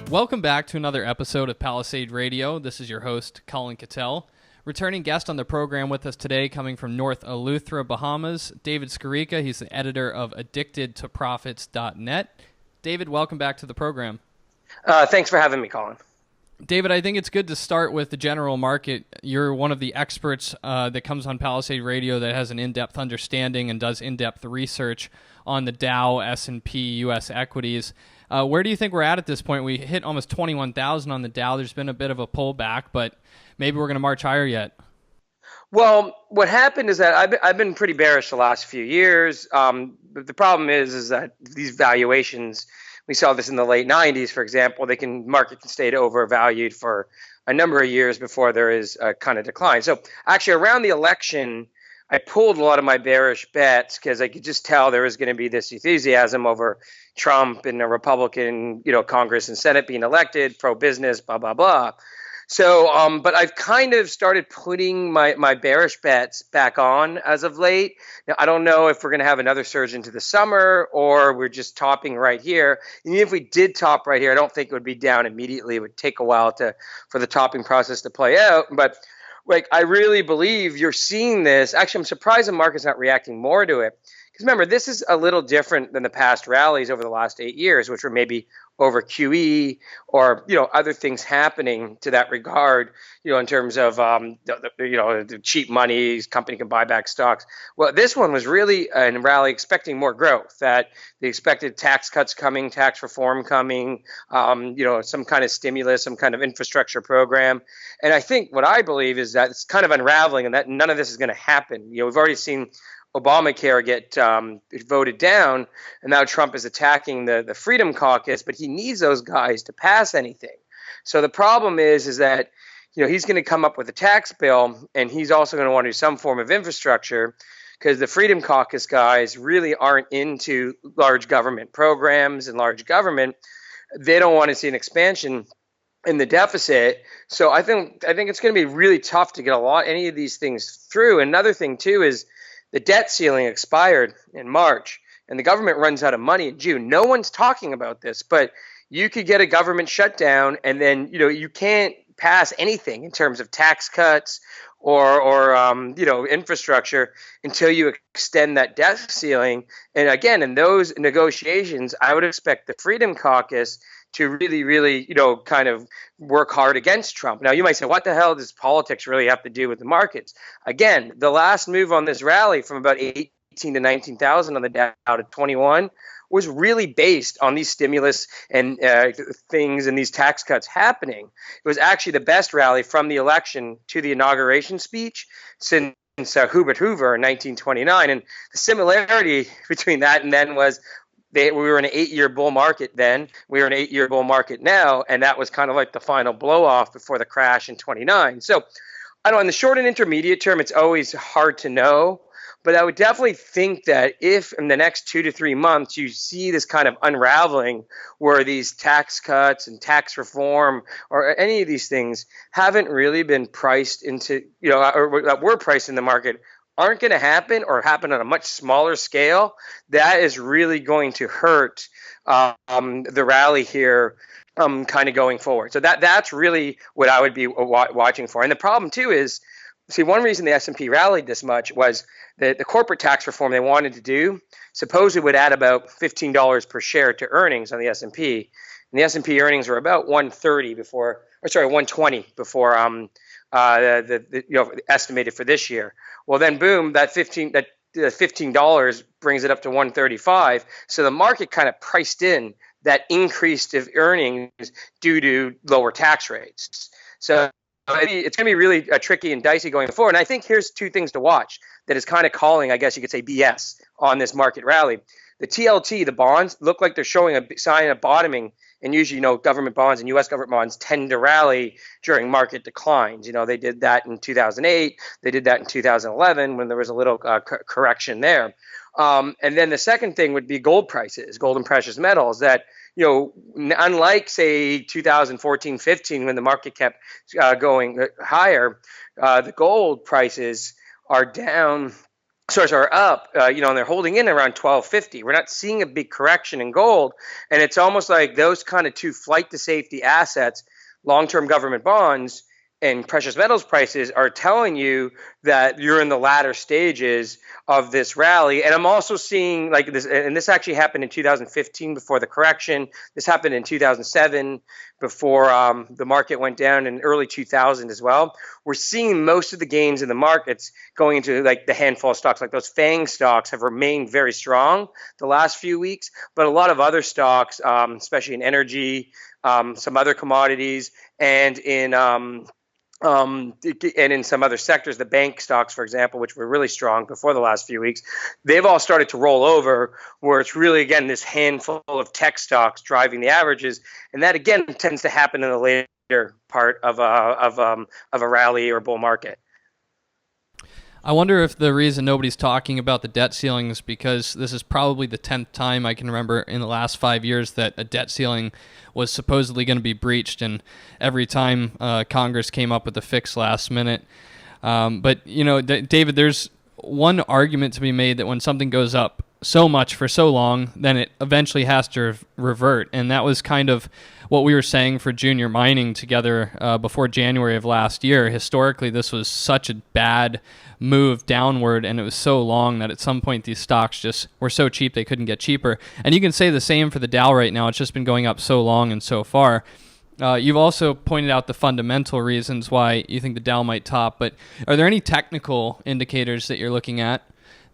Welcome back to another episode of Palisade Radio. This is your host, Colin Cattell. Returning guest on the program with us today, coming from North Eleuthera, Bahamas, David Skarica. He's the editor of addictedtoprofits.net. David, welcome back to the program. Thanks for having me, Colin. David, I think it's good to start with the general market. You're one of the experts that comes on Palisade Radio that has an in-depth understanding and does in-depth research on the Dow, S&P, U.S. equities. Where do you think we're at this point? We hit almost 21,000 on the Dow. There's been a bit of a pullback, but maybe we're going to march higher yet. Well, what happened is that I've been pretty bearish the last few years. But the problem is that these valuations, we saw this in the late 90s, for example, market can stay overvalued for a number of years before there is a kind of decline. So actually around the election, I pulled a lot of my bearish bets because I could just tell there was going to be this enthusiasm over Trump and the Republican, Congress and Senate being elected, pro-business, blah, blah, blah. So, but I've kind of started putting my bearish bets back on as of late. Now, I don't know if we're going to have another surge into the summer or we're just topping right here. And even if we did top right here, I don't think it would be down immediately. It would take a while for the topping process to play out. But I really believe you're seeing this. Actually, I'm surprised the market's not reacting more to it. Because remember, this is a little different than the past rallies over the last 8 years, which were maybe over QE or, other things happening to that regard, in terms of, the cheap money, company can buy back stocks. Well, this one was really a rally expecting more growth, that they expected tax cuts coming, tax reform coming, some kind of stimulus, some kind of infrastructure program. And I think what I believe is that it's kind of unraveling and that none of this is going to happen. We've already seen Obamacare get voted down, and now Trump is attacking the Freedom Caucus, but he needs those guys to pass anything. So the problem is that he's going to come up with a tax bill, and he's also going to want to do some form of infrastructure because the Freedom Caucus guys really aren't into large government programs and large government. They don't want to see an expansion in the deficit. So I think it's going to be really tough to get any of these things through. Another thing too is the debt ceiling expired in March, and the government runs out of money in June. No one's talking about this, but you could get a government shutdown, and then you can't pass anything in terms of tax cuts or infrastructure until you extend that debt ceiling. And again, in those negotiations, I would expect the Freedom Caucus to really, really, kind of work hard against Trump. Now, you might say, what the hell does politics really have to do with the markets? Again, the last move on this rally from about 18 to 19,000 on the Dow to 21 was really based on these stimulus and things and these tax cuts happening. It was actually the best rally from the election to the inauguration speech since Hubert Hoover in 1929. And the similarity between that and then was we were in an 8-year bull market then. We are in an 8-year bull market now, and that was kind of like the final blow-off before the crash in 29. So I don't know, in the short and intermediate term, it's always hard to know. But I would definitely think that if in the next 2 to 3 months you see this kind of unraveling where these tax cuts and tax reform or any of these things haven't really been priced into, or that were priced in the market, aren't going to happen or happen on a much smaller scale, that is really going to hurt the rally here kind of going forward. So that's really what I would be watching for. And the problem, too, is, see, one reason the S&P rallied this much was the corporate tax reform they wanted to do supposedly would add about $15 per share to earnings on the S&P. And the S&P earnings were about 120 before estimated for this year. Well, then boom, that $15 brings it up to 135. So the market kind of priced in that increase of earnings due to lower tax rates. So it's going to be really tricky and dicey going forward. And I think here's two things to watch that is kind of calling, I guess you could say, BS on this market rally. The TLT, the bonds, look like they're showing a sign of bottoming. And usually, government bonds and U.S. government bonds tend to rally during market declines. They did that in 2008. They did that in 2011 when there was a little correction there. And then the second thing would be gold prices, gold and precious metals that, unlike, say, 2014, 15, when the market kept going higher, the gold prices are down stores are up, and they're holding in around 1250. We're not seeing a big correction in gold, and it's almost like those kind of two flight to safety assets, long-term government bonds and precious metals prices, are telling you that you're in the latter stages of this rally. And I'm also seeing like this, and this actually happened in 2015 before the correction. This happened in 2007 before the market went down, in early 2000 as well. We're seeing most of the gains in the markets going into like the handful of stocks, like those FANG stocks have remained very strong the last few weeks, but a lot of other stocks, especially in energy, some other commodities, and in some other sectors, the bank stocks, for example, which were really strong before the last few weeks, they've all started to roll over, where it's really, again, this handful of tech stocks driving the averages. And that, again, tends to happen in the later part of a rally or bull market. I wonder if the reason nobody's talking about the debt ceiling is because this is probably the 10th time I can remember in the last 5 years that a debt ceiling was supposedly going to be breached, and every time Congress came up with a fix last minute. But, David, there's one argument to be made that when something goes up so much for so long, then it eventually has to revert. And that was kind of what we were saying for junior mining together before January of last year. Historically, this was such a bad move downward, and it was so long that at some point these stocks just were so cheap they couldn't get cheaper. And you can say the same for the Dow right now. It's just been going up so long and so far. You've also pointed out the fundamental reasons why you think the Dow might top, but are there any technical indicators that you're looking at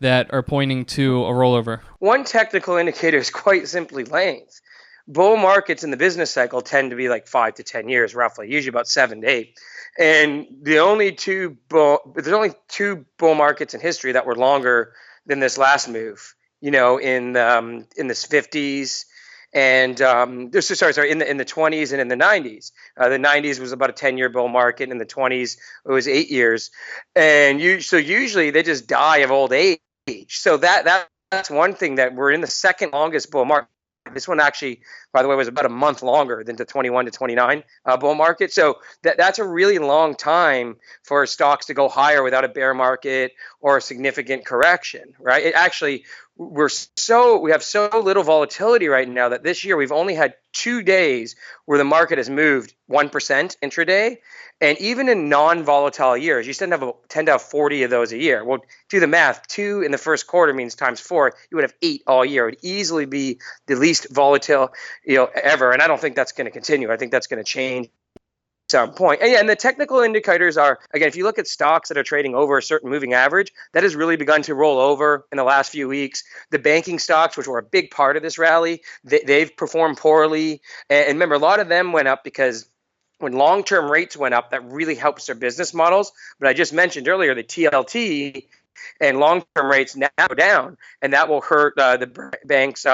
that are pointing to a rollover? One technical indicator is quite simply length. Bull markets in the business cycle tend to be like 5 to 10 years, roughly, usually about 7 to 8. And there's only two bull markets in history that were longer than this last move. In the 50s and in the 20s and in the 90s. The 90s was about a 10-year bull market. In the 20s, it was 8 years. And usually they just die of old age. So that's one thing, that we're in the second longest bull market. This one actually, by the way, was about a month longer than the 21 to 29 bull market. So that's a really long time for stocks to go higher without a bear market or a significant correction, right? It actually, we have so little volatility right now that this year we've only had 2 days where the market has moved 1% intraday. And even in non-volatile years, you tend to have 40 of those a year. Well, do the math. 2 in the first quarter means times 4. You would have 8 all year. It would easily be the least volatile, ever. And I don't think that's going to continue. I think that's going to change at some point. And the technical indicators are, again, if you look at stocks that are trading over a certain moving average, that has really begun to roll over in the last few weeks. The banking stocks, which were a big part of this rally, they've performed poorly. And remember, a lot of them went up because when long-term rates went up, that really helps their business models. But I just mentioned earlier, the TLT and long-term rates now go down, and that will hurt the bank's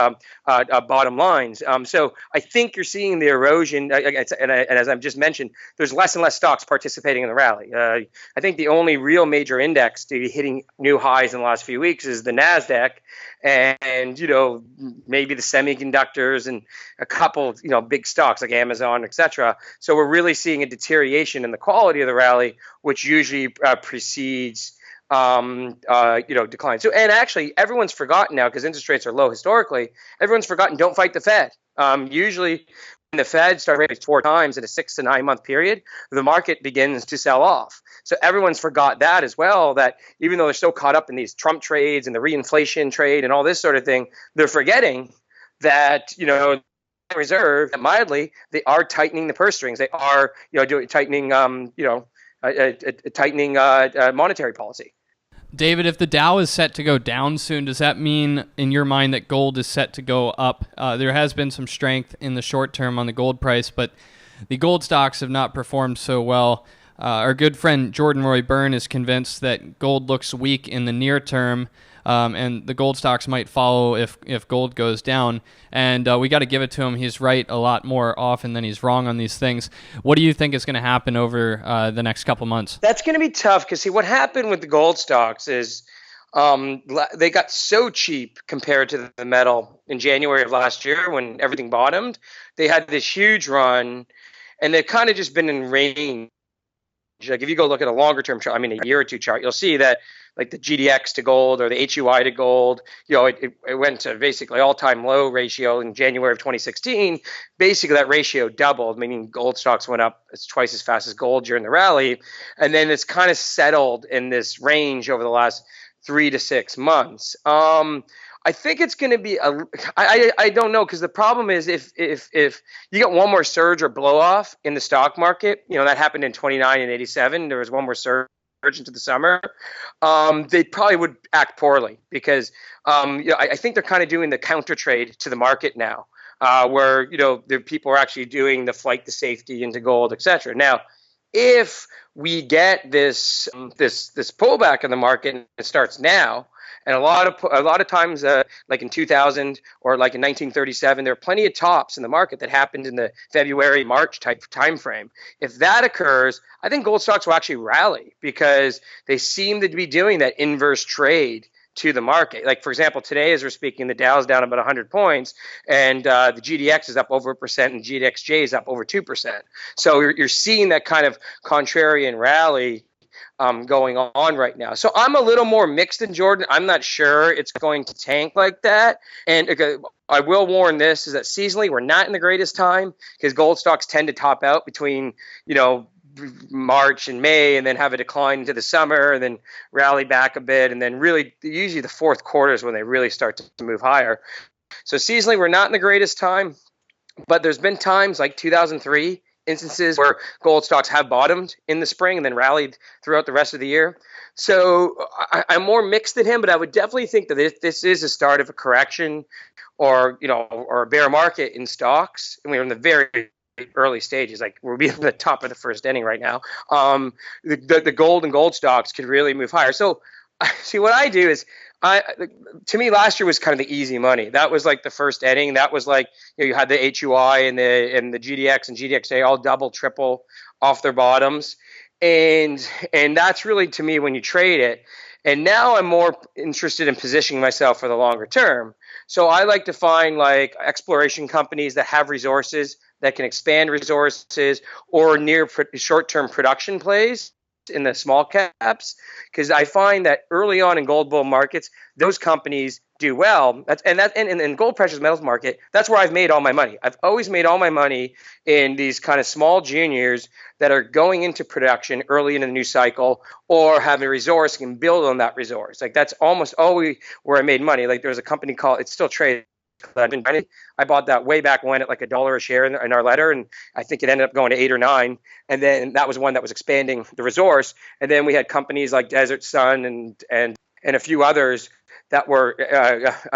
bottom lines. So I think you're seeing the erosion, and as I've just mentioned, there's less and less stocks participating in the rally. I think the only real major index to be hitting new highs in the last few weeks is the NASDAQ, and maybe the semiconductors and a couple big stocks like Amazon, etc. So we're really seeing a deterioration in the quality of the rally, which usually precedes decline. So, and actually, everyone's forgotten now, because interest rates are low historically. Everyone's forgotten, don't fight the Fed. Usually, when the Fed starts raising 4 times in a 6 to 9 month period, the market begins to sell off. So everyone's forgot that as well, that even though they're so caught up in these Trump trades and the reinflation trade and all this sort of thing, they're forgetting that, Reserve, mildly, they are tightening the purse strings. They are, tightening monetary policy. David, if the Dow is set to go down soon, does that mean in your mind that gold is set to go up? There has been some strength in the short term on the gold price, but the gold stocks have not performed so well. Our good friend Jordan Roy Byrne is convinced that gold looks weak in the near term, and the gold stocks might follow if gold goes down. And we got to give it to him. He's right a lot more often than he's wrong on these things. What do you think is going to happen over the next couple months? That's going to be tough, because see, what happened with the gold stocks is they got so cheap compared to the metal in January of last year when everything bottomed. They had this huge run, and they've kind of just been in range. Like if you go look at a longer term chart, a year or two chart, you'll see that like the GDX to gold or the HUI to gold, it went to basically all-time low ratio in January of 2016. Basically, that ratio doubled, meaning gold stocks went up twice as fast as gold during the rally. And then it's kind of settled in this range over the last 3 to 6 months. I think it's going to be I don't know, because the problem is if you get one more surge or blow off in the stock market, that happened in 29 and 87. There was one more surge into the summer. They probably would act poorly because I think they're kind of doing the counter trade to the market now, where the people are actually doing the flight to safety into gold, etc. Now, if we get this pullback in the market and it starts now. And a lot of times, like in 2000 or like in 1937, there are plenty of tops in the market that happened in the February, March type time frame. If that occurs, I think gold stocks will actually rally because they seem to be doing that inverse trade to the market. Like, for example, today as we're speaking, the Dow's down about 100 points and the GDX is up over 1% and GDXJ is up over 2%. So you're seeing that kind of contrarian rally going on right now. So I'm a little more mixed than Jordan. I'm not sure it's going to tank like that. And I will warn this, is that seasonally we're not in the greatest time because gold stocks tend to top out between, March and May and then have a decline into the summer and then rally back a bit. And then really usually the fourth quarter is when they really start to move higher. So seasonally we're not in the greatest time, but there's been times like 2003 instances where gold stocks have bottomed in the spring and then rallied throughout the rest of the year. So I'm more mixed than him, but I would definitely think that this is a start of a correction or a bear market in stocks. And we're in the very early stages, like we're at the top of the first inning right now. The gold and gold stocks could really move higher. So see, what I do is, to me, last year was kind of the easy money. That was like the first inning. That was like you had the HUI and the GDX and GDXA all double, triple off their bottoms, and that's really, to me, when you trade it. And now I'm more interested in positioning myself for the longer term. So I like to find like exploration companies that have resources that can expand resources or near short-term production plays in the small caps, because I find that early on in gold bull markets, those companies do well. And gold precious metals market, that's where I've made all my money. I've always made all my money in these kind of small juniors that are going into production early in the new cycle or have a resource and can build on that resource. Like that's almost always where I made money. Like there's a company called, it's still traded, I bought that way back when at like $1 a share in our letter, and I think it ended up going to 8 or 9. And then that was one that was expanding the resource. And then we had companies like Desert Sun and a few others that were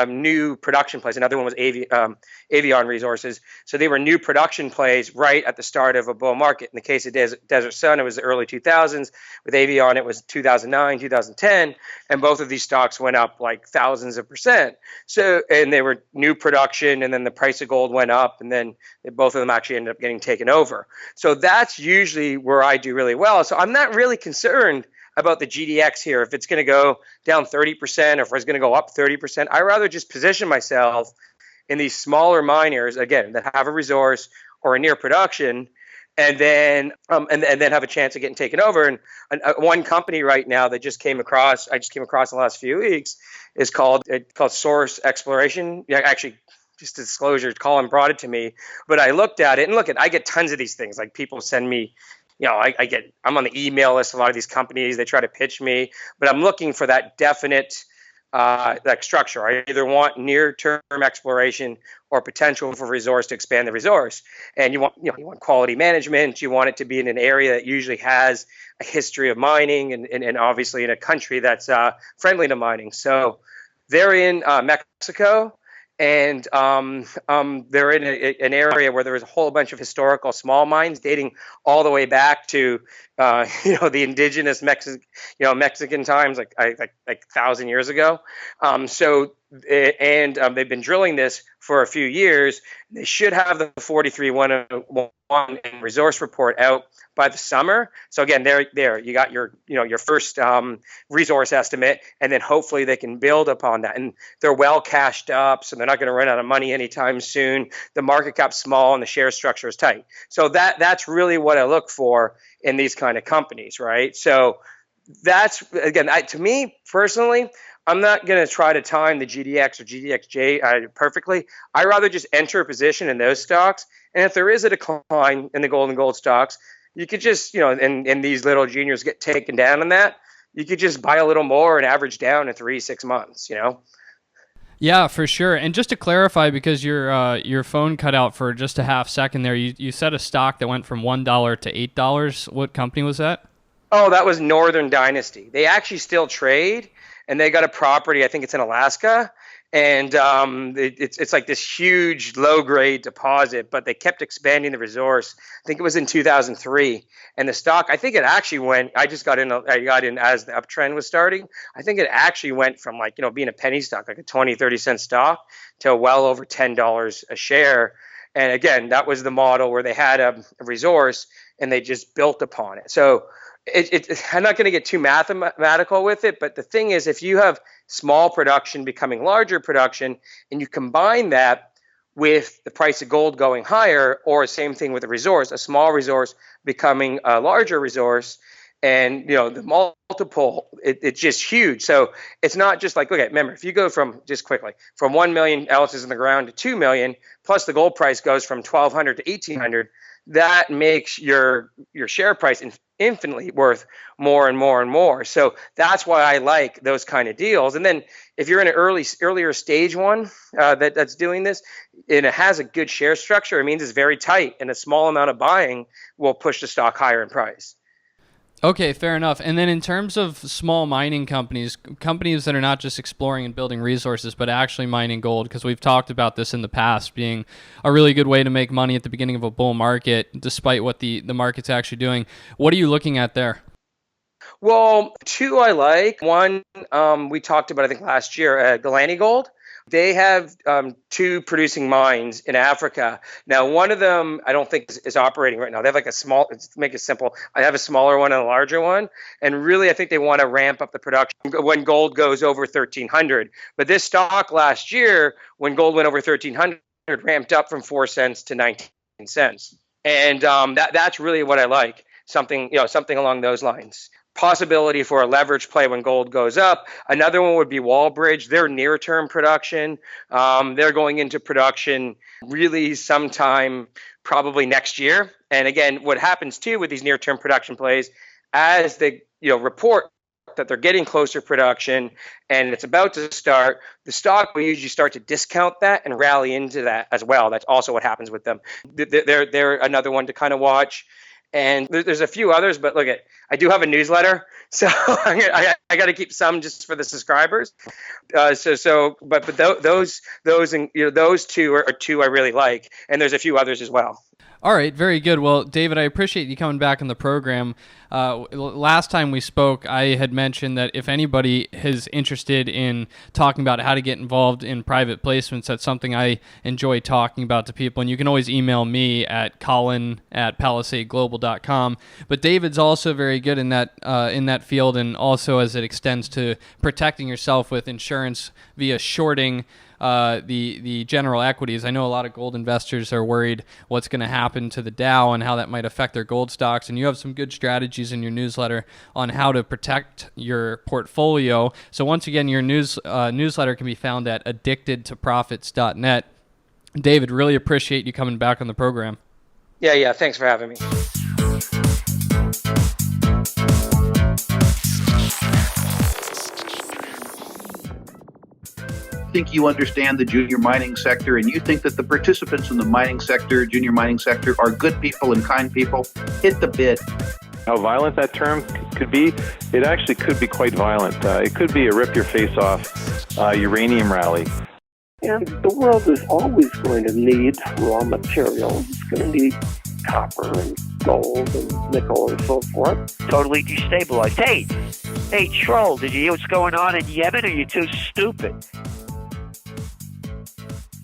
new production plays. Another one was Avion Resources. So they were new production plays right at the start of a bull market. In the case of Desert Sun, it was the early 2000s. With Avion, it was 2009, 2010. And both of these stocks went up like thousands of percent. So, and they were new production, and then the price of gold went up, and then both of them actually ended up getting taken over. So that's usually where I do really well. So I'm not really concerned about the GDX here, if it's going to go down 30% or if it's going to go up 30%. I rather just position myself in these smaller miners, again, that have a resource or a near production, and then have a chance of getting taken over. And one company right now that I just came across in the last few weeks is called Source Exploration. Yeah, actually, just disclosure, Colin brought it to me, but I looked at it, and I get tons of these things. Like people send me, I'm on the email list of a lot of these companies. They try to pitch me, but I'm looking for that definite like structure. I either want near-term exploration or potential for resource to expand the resource. And you want quality management. You want it to be in an area that usually has a history of mining, and obviously in a country that's friendly to mining. So they're in Mexico. And they're in an area where there was a whole bunch of historical small mines dating all the way back to the indigenous Mexican times, like 1,000 years ago. They've been drilling this for a few years. They should have the 43-101 resource report out by the summer. So again, there you got your first resource estimate, and then hopefully they can build upon that. And they're well cashed up, so they're not going to run out of money anytime soon. The market cap's small and the share structure is tight. So that's really what I look for in these kind of companies, right? So that's, again, to me personally, I'm not going to try to time the GDX or GDXJ perfectly. I rather just enter a position in those stocks. And if there is a decline in the gold stocks, you could just, and these little juniors get taken down on that, you could just buy a little more and average down in 3-6 months, Yeah, for sure. And just to clarify, because your phone cut out for just a half second there, you said a stock that went from $1 to $8. What company was that? Oh, that was Northern Dynasty. They actually still trade, and they got a property, I think it's in Alaska, and it's like this huge low-grade deposit, but they kept expanding the resource. I think it was in 2003, and the stock, I think it actually went, I got in as the uptrend was starting. I think it actually went from being a penny stock, like a 20, 30-cent stock, to well over $10 a share. And again, that was the model where they had a resource, and they just built upon it. So I'm not going to get too mathematical with it, but the thing is, if you have small production becoming larger production, and you combine that with the price of gold going higher, or same thing with a resource, a small resource becoming a larger resource, and the multiple, it's just huge. So it's not just like, okay, remember, if you go from 1 million ounces in the ground to 2 million, plus the gold price goes from 1,200 to 1,800, that makes your share price infinitely worth more and more and more. So that's why I like those kind of deals. And then if you're in an earlier stage one that's doing this, and it has a good share structure, it means it's very tight, and a small amount of buying will push the stock higher in price. Okay, fair enough. And then in terms of small mining companies that are not just exploring and building resources, but actually mining gold, because we've talked about this in the past being a really good way to make money at the beginning of a bull market, despite what the market's actually doing. What are you looking at there? Well, two I like. One, we talked about, I think, last year, Galani Gold. They have two producing mines in Africa. Now, one of them I don't think is operating right now. They have like a small, to make it simple, I have a smaller one and a larger one. And really, I think they want to ramp up the production when gold goes over 1,300. But this stock last year, when gold went over 1,300, ramped up from 4 cents to 19 cents. And that's really what I like, something along those lines. Possibility for a leverage play when gold goes up. Another one would be Wallbridge. They're near-term production. They're going into production really sometime probably next year. And again, what happens too with these near-term production plays, as they report that they're getting closer production and it's about to start, the stock will usually start to discount that and rally into that as well. That's also what happens with them. They're another one to kind of watch. And there's a few others, but look, I do have a newsletter, so I got to keep some just for the subscribers. But those two are two I really like, and there's a few others as well. All right, very good. Well, David, I appreciate you coming back on the program. Last time we spoke, I had mentioned that if anybody is interested in talking about how to get involved in private placements, that's something I enjoy talking about to people. And you can always email me at colin@palisadeglobal.com. But David's also very good in that field, and also as it extends to protecting yourself with insurance via shorting the general equities. I know a lot of gold investors are worried what's going to happen to the Dow and how that might affect their gold stocks, and you have some good strategies in your newsletter on how to protect your portfolio. So once again, your newsletter can be found at addictedtoprofits.net. David, really appreciate you coming back on the program. Yeah, thanks for having me. Think you understand the junior mining sector, and you think that the participants in the mining sector, junior mining sector, are good people and kind people, hit the bid. How violent that term could be, it actually could be quite violent. It could be a rip-your-face-off uranium rally. And the world is always going to need raw materials. It's going to need copper and gold and nickel and so forth. Totally destabilized. Hey, troll, did you hear what's going on in Yemen? Or are you too stupid?